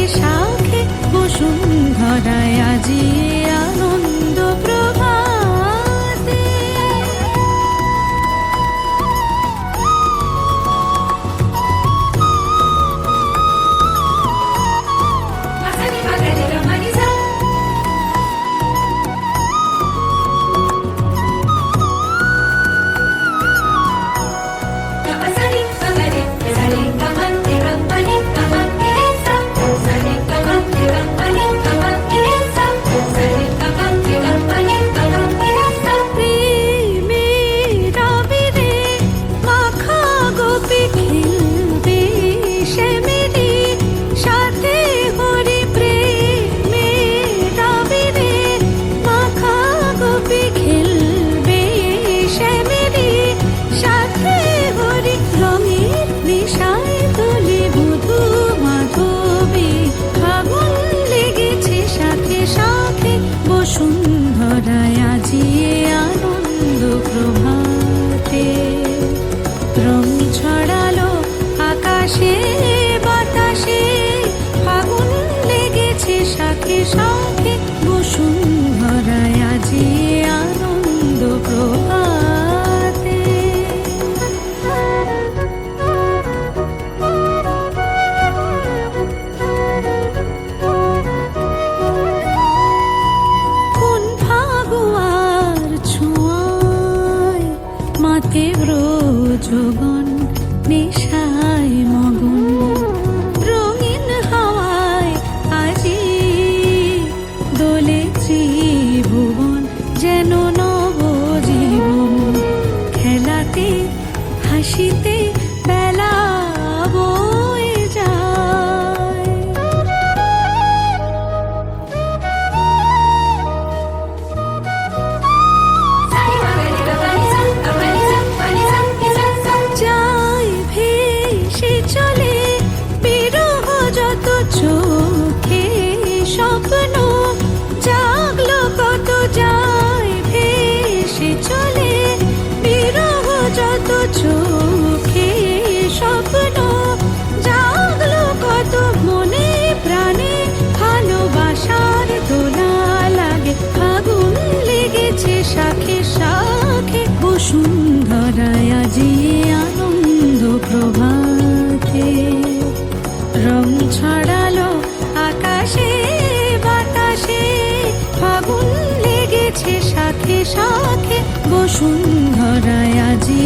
শাখে বসুন্ধরায় আজি আনন্দ প্রভাতে। বসুন্ধরায় আজি আনন্দ প্রভাতে। রং ছড়ালো আকাশে বাতাসে, ফাগুন লেগেছে শাখে শাখে বসুন্ধরায় আজি আনন্দ প্রভাতে। মাতে ব্রজগণ নেশায় মগন, রঙিন হাওয়ায় আজি দোলে ত্রিভুবন, যেন নবজীবন। খেলাতে হাসিতে বেলা বয়ে যায়। চলে বিরহ যত চোখে স্বপ্ন, জাগলো কত যায় ভেসে চলে বিরহ যত চোখে স্বপ্ন, জাগলো কত মনে প্রাণে ভালোবাসার দোলা লাগে। ফাগুন লেগেছে শাখে শাখে বসুন্ধরায় আজি আনন্দ প্রভাতে। রং ছড়ালো আকাশে বাতাসে, ফাগুন লেগেছে শাখে শাখে বসুন্ধরায় আজি